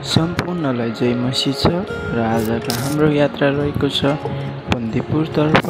सम्पूर्णलाई जय मसी छ र आजको हाम्रो यात्रा रहेको छ बन्दीपुरतर्फ।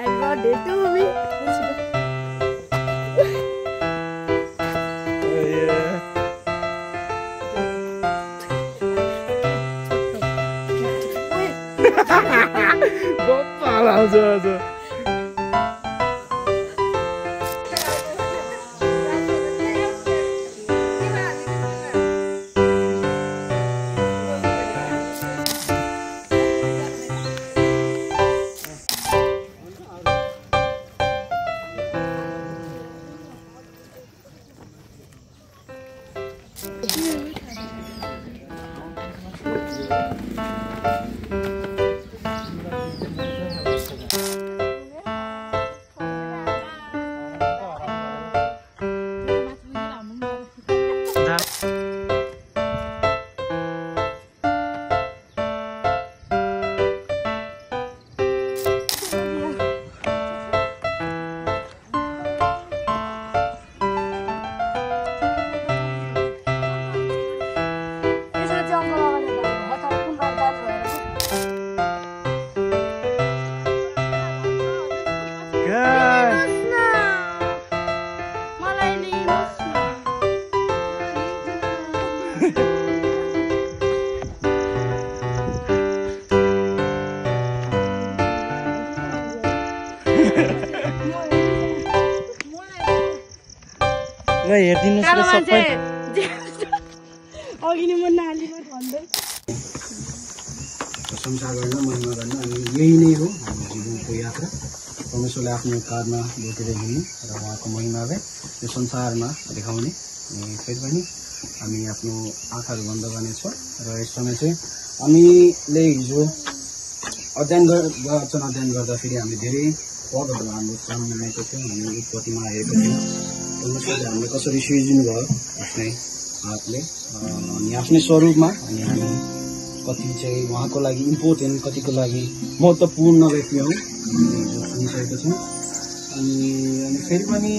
I brought it to me. Boppa langsung. हेरिदिनुहोस् न सबै अघि नै म नालीमा भन्दै संसार गर्न महिमा गर्न अनि यही नै हो हाम्रो जीवनको यात्रा। परमेश्वरले आफ्नो कारमा बोकेर हिँड्ने र उहाँको महिमालाई यो संसारमा देखाउने। अनि फेरि पनि हामी आफ्नो आँखाहरू बन्द गर्नेछौँ र यस समय चाहिँ हामीले हिजो वचन अध्ययन गर्दाखेरि हामीले धेरै पदहरू हाम्रो सामने आएको थियो। हामी उत्पत्तिमा हेरेको थियौँ परमेश्वरले हामीलाई कसरी सृजिनु भयो आफ्नै हातले अनि आफ्नै स्वरूपमा अनि हामी कति चाहिँ उहाँको लागि इम्पोर्टेन्ट कतिको लागि महत्त्वपूर्ण व्यक्ति हौँ सुनिसकेको छौँ अनि फेरि पनि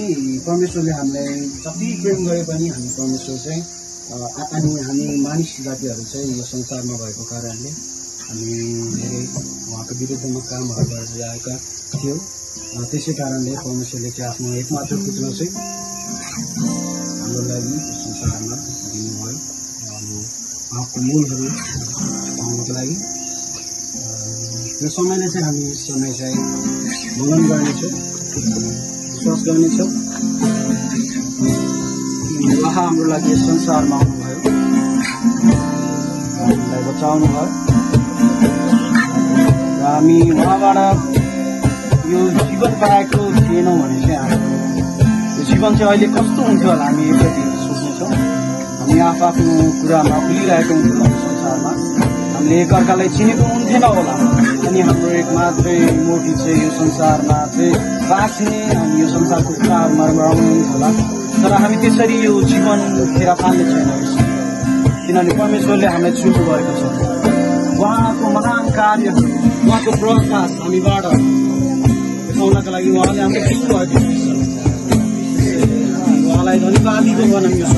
परमेश्वरले हामीलाई जति प्रेम गरे पनि हामी परमेश्वर चाहिँ अनि हामी मानिस जातिहरू चाहिँ यो संसारमा भएको कारणले हामी धेरै उहाँको विरुद्धमा कामहरू गरेर आएका थियौँ त्यसै कारणले परमेश्वरले चाहिँ आफ्नो एकमात्र पुत्र चाहिँ हाम्रो लागि संसारमा दिनुभयो अनि उहाँको मूलहरू पाउनको लागि त्यो समयलाई चाहिँ हामी समय चाहिँ मनन गर्नेछौँ विश्वास गर्नेछौँ उहाँ हाम्रो लागि संसारमा आउनुभयो हामीलाई बचाउनु भयो र हामी उहाँबाट यो जीवन पाएको थिएनौँ भने चाहिँ हाम्रो यो जीवन चाहिँ अहिले कस्तो हुन्थ्यो होला हामी एकचोटि सोच्नेछौँ हामी आफ्नो कुरामा खुलिरहेको हुन्थ्यौँ संसारमा हामीले एकअर्कालाई चिनेको हुन्थेन होला अनि हाम्रो एक मात्रै मोटी चाहिँ यो संसारमा चाहिँ बाँच्ने अनि यो संसारको कुराहरूमा रहनु होला तर हामी त्यसरी यो जीवन फेर पाल्ने छैनौँ किनभने परमेश्वरले हामीलाई छुट्नु भएको छ उहाँको महान कार्यहरू उहाँको प्रकाश हामीबाट देखाउनका लागि उहाँले हामीलाई छुट्नु भएको छ उहाँलाई धन्यवादीको बनाउनु छ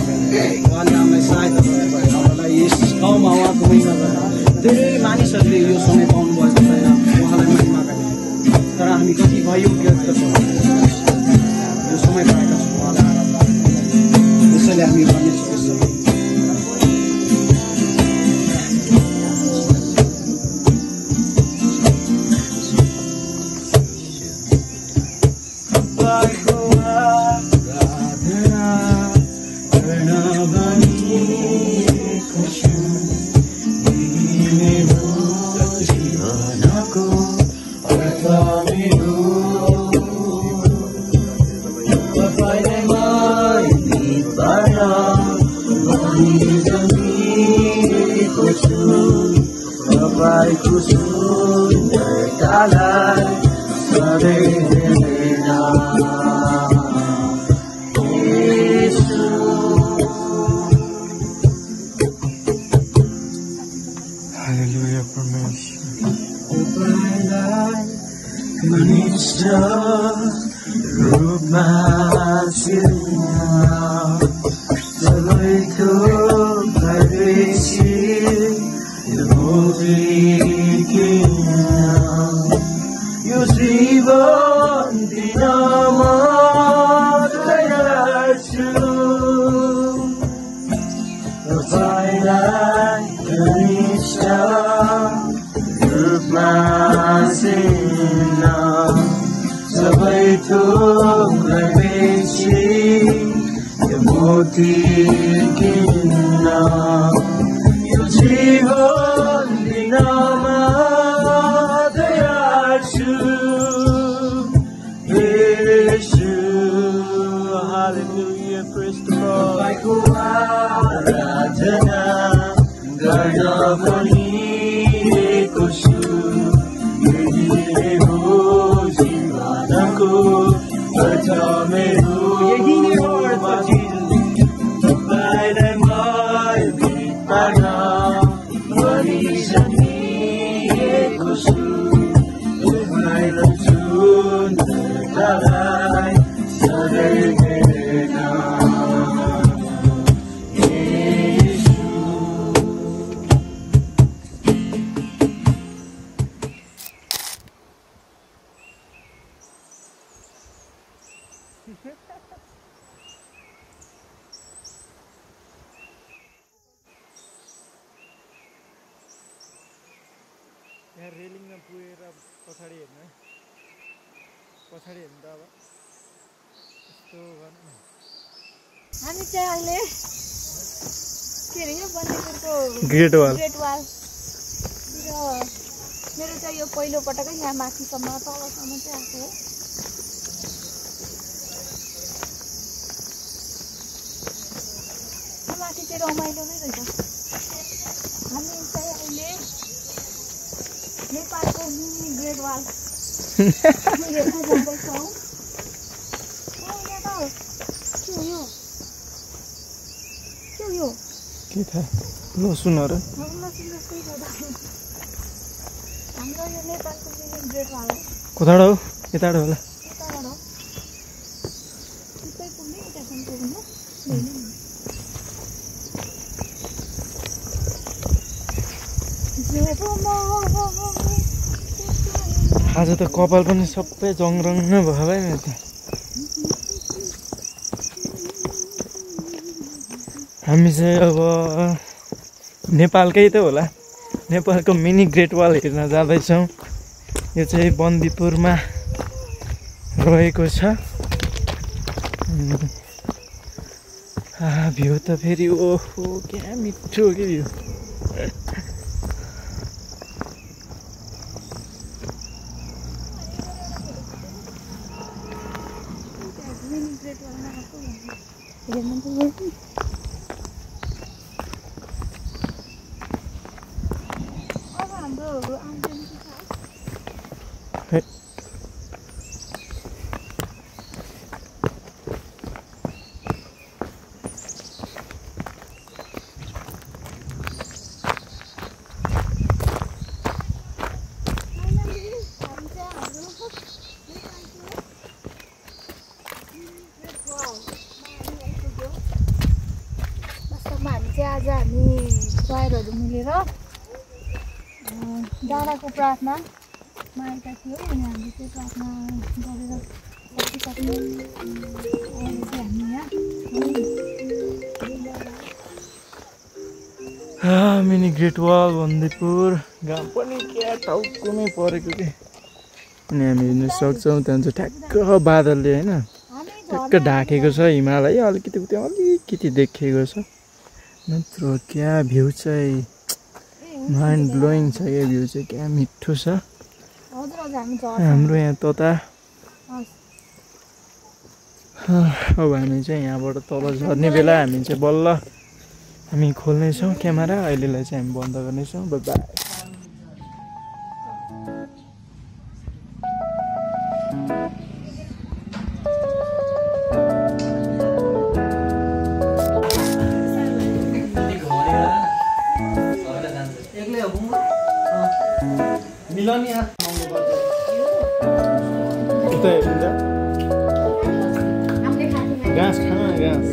उहाँले हामीलाई सहायता गर्नुभयो हामीलाई यस ठाउँमा उहाँको महिमा गर्न धेरै मानिसहरूले यो समय पाउनु भएको छैन उहाँलाई महिमा गर्ने तर हामी कति भयोग्य छौँ यो समय पाएका छौँ उहाँलाई त्यसैले हामी गर्नेछौँ यहाँ रेलिङमा पुगेर पछाडि हेर्नु है पछाडि हेर्नु त अब यस्तो गर्नु हामी चाहिँ अहिले के अरे यो बन्नेपुरको ग्रेट वाल मेरो चाहिँ यो पहिलो पटकै यहाँ माथिसम्म तलसम्म चाहिँ आएको हो माथि चाहिँ रमाइलो नै रहेछ हामी चाहिँ अहिले नेपालको मिनी ग्रेट वाल हेर्न जाँदैछौँ यहाँ त के हो के हो यो के थाहा लसुन अरे लसुन जस्तै छ त हाम्रो यो नेपालको मिनी ग्रेट वाल हो कताबाट हो यताबाट होला यताबाट हो त्यतै पुग्ने त्यहाँसम्म पुग्नु आज त कपाल पनि सबै जङरङ नै भयो भाइ मेरो त हामी चाहिँ अब नेपालकै त होला नेपालको मिनी ग्रेट वाल हेर्न जाँदैछौँ यो चाहिँ बन्दीपुरमा रहेको छ भ्यू त फेरि ओहो क्या मिठो के भ्यू आज हामी परिवारहरू मिलेर डाँडाको प्रार्थनामा आएका थियौँ अनि हामीले चाहिँ प्रार्थना गरेर बसिसक्यौँ अहिले चाहिँ हामी यहाँ मिनी ग्रेट वाल बन्दीपुर घाम पनि क्या टाउकोमै परेको के अनि हामी हिँड्न सक्छौँ त्यहाँ चाहिँ ठ्याक्क बादलले होइन ठ्याक्क ढाकेको छ हिमालय अलिकति उता अलिकति देखिएको छ नत्र क्या भ्यू चाहिँ माइन्ड ब्लोइङ छ यो भ्यू चाहिँ क्या मिठो छ हाम्रो यहाँ तता अब हामी चाहिँ यहाँबाट तल झर्ने बेला हामी चाहिँ बल्ल हामी खोल्नेछौँ क्यामेरा अहिलेलाई चाहिँ हामी बन्द गर्नेछौँ बाइ बाइ घाँस खानु घाँस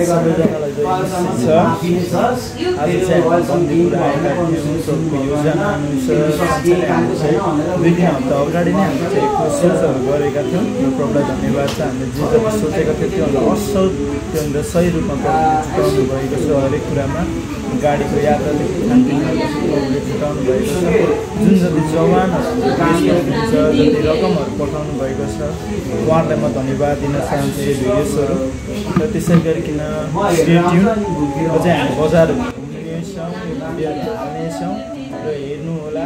सबैजनालाई आज चाहिँ बन्दीपुर आएका थियौँ सबको योजना अनुसार 2 दिन हप्ता अगाडि नै हामीले चाहिँ प्रोसेसहरू गरेका थियौँ यो प्रब्लम धन्यवाद छ हामीले जे जति सोचेका थियौँ त्योभन्दा असल त्योभन्दा सही रूपमा छुटाउनु भएको छ हरेक कुरामा गाडीको यात्रादेखि खानपिनहरूले छुटाउनु भएको छ जुन जति जवानहरू हुनुहुन्छ जति रकमहरू पठाउनु भएको छ उहाँहरूलाई म धन्यवाद दिन चाहन्छु यो भिडियोजहरू र त्यसै गरिकन चाहिँ हामी बजार घुम्नेछौँ भिडियोहरू हाल्नेछौँ र हेर्नु होला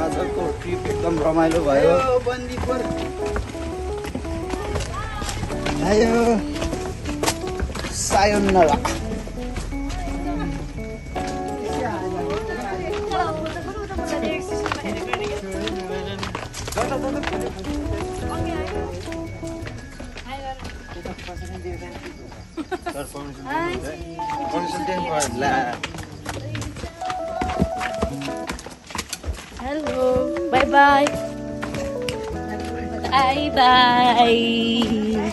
आजको ट्रिप एकदम रमाइलो भयो बन्दीपुर आयो सायोन्नरा Hello. Bye bye. Bye bye.